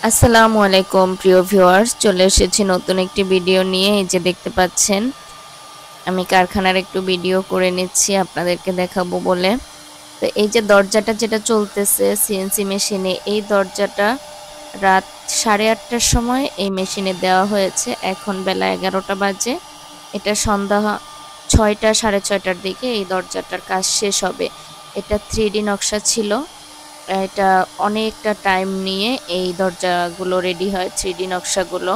আসসালামু আলাইকুম প্রিয় ভিউয়ার্স, চলে এসেছি নতুন একটি ভিডিও নিয়ে। এই যে দেখতে পাচ্ছেন, আমি কারখানার একটু ভিডিও করে নিচ্ছি আপনাদেরকে দেখাবো বলে। তো এই যে দরজাটা যেটা চলতেছে সিএনসি মেশিনে, এই দরজাটা রাত 8:30টার সময় এই মেশিনে দেওয়া হয়েছে। এখন বেলা 11টা বাজে। এটা সন্ধ্যা 6টা 6:30টার দিকে এই দরজাটার কাজ শেষ হবে। এটা 3D নকশা ছিল। এটা অনেকটা টাইম নিয়ে এই দরজাগুলো রেডি হয়, 3D নকশাগুলো।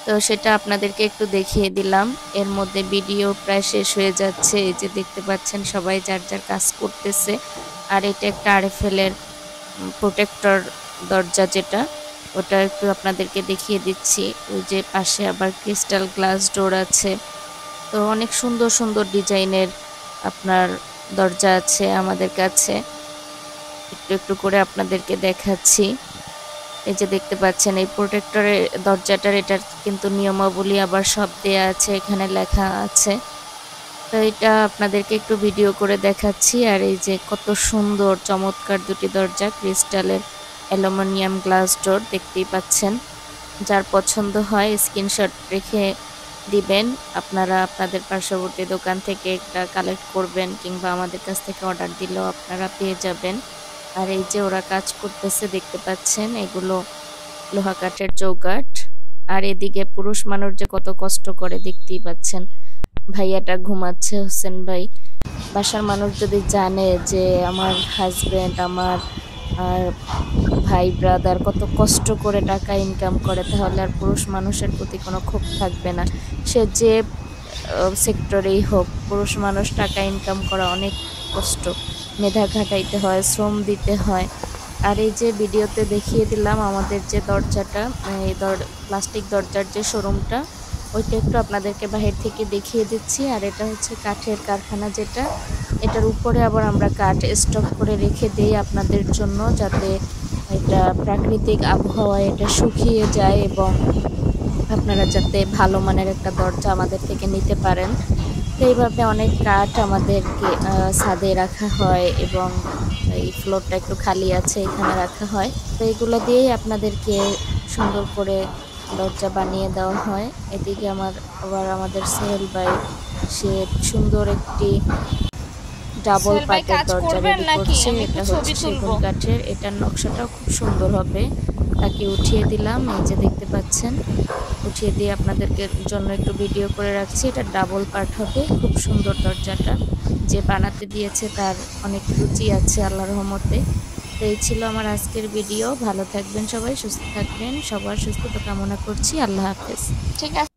তো সেটা আপনাদেরকে একটু দেখিয়ে দিলাম। এর মধ্যে ভিডিও প্রায় শেষ হয়ে যাচ্ছে। এই যে দেখতে পাচ্ছেন সবাই যার যার কাজ করতেছে। আর এটা একটা আরএফএল এর প্রোটেক্টর দরজা, যেটা ওটা একটু আপনাদেরকে দেখিয়ে দিচ্ছি। ওই যে পাশে আবার ক্রিস্টাল গ্লাস ডোর আছে। তো অনেক সুন্দর সুন্দর ডিজাইনের আপনার দরজা আছে আমাদের কাছে। একটু একটু করে আপনাদেরকে দেখাচ্ছি। এই যে দেখতে পাচ্ছেন এই প্রোটেক্টরের দরজাটার, এটার কিন্তু নিয়মাবলী আবার সব দেয়া আছে, এখানে লেখা আছে। তো এটা আপনাদেরকে একটু ভিডিও করে দেখাচ্ছি। আর এই যে কত সুন্দর চমৎকার দুটি দরজা, ক্রিস্টালের অ্যালুমিনিয়াম গ্লাস ডোর দেখতেই পাচ্ছেন। যার পছন্দ হয় স্ক্রিনশট রেখে দিবেন। আপনারা আপনাদের পার্শ্ববর্তী দোকান থেকে একটা কালেক্ট করবেন, কিংবা আমাদের কাছ থেকে অর্ডার দিলেও আপনারা পেয়ে যাবেন। আর এই যে ওরা কাজ করতেছে দেখতে পাচ্ছেন, এগুলো লোহা কাঠের চৌকাঠ। আর এদিকে পুরুষ মানুষ যে কত কষ্ট করে দেখতেই পাচ্ছেন। ভাইয়াটা ঘুমাচ্ছে, হোসেন ভাই। বাসার মানুষ যদি জানে যে আমার হাজবেন্ড, আমার আর ভাই ব্রাদার কত কষ্ট করে টাকা ইনকাম করে, তাহলে আর পুরুষ মানুষের প্রতি কোনো ক্ষোভ থাকবে না। সে যে সেক্টরেই হোক, পুরুষ মানুষ টাকা ইনকাম করা অনেক কষ্ট, মেধা খাটাইতে হয়, শ্রম দিতে হয়। আর এই যে ভিডিওতে দেখিয়ে দিলাম আমাদের যে দরজাটা, এই প্লাস্টিক দরজার যে শোরুমটা, ওইটা একটু আপনাদেরকে বাহির থেকে দেখিয়ে দিচ্ছি। আর এটা হচ্ছে কাঠের কারখানা, যেটা এটার উপরে আবার আমরা কাঠ স্টক করে রেখে দিই আপনাদের জন্য, যাতে এটা প্রাকৃতিক আবহাওয়ায় এটা শুকিয়ে যায় এবং আপনারা যাতে ভালো মানের একটা দরজা আমাদের থেকে নিতে পারেন। তো এইভাবে অনেক কাঠ আমাদেরকে ছাদে রাখা হয়, এবং এই ফ্লোরটা একটু খালি আছে, এখানে রাখা হয়। তো এগুলো দিয়েই আপনাদেরকে সুন্দর করে দরজা বানিয়ে দেওয়া হয়। এদিকে আবার আমাদের সোহেল ভাই, সে সুন্দর একটি ডাবল সোহেল ভাই পার্টের কাজ দরজা করবেন রেডি নাকি? করছে। আমি একটু এটা ছবি হচ্ছে তুলবো। সেগুন কাঠের। এটার নকশাটাও খুব সুন্দর হবে। তাকে উঠিয়ে দিলাম, এই যে দেখতে পাচ্ছেন। উঠিয়ে দিয়ে আপনাদেরকে জন্য একটু ভিডিও করে রাখছি। এটা ডাবল পার্ট হবে। খুব সুন্দর দরজাটা। যে বানাতে দিয়েছে তার অনেক রুচি আছে আল্লাহর রহমতে। তো এই ছিল আমার আজকের ভিডিও। ভালো থাকবেন সবাই, সুস্থ থাকবেন। সবার সুস্থতা কামনা করছি। আল্লাহ হাফেজ। ঠিক আছে।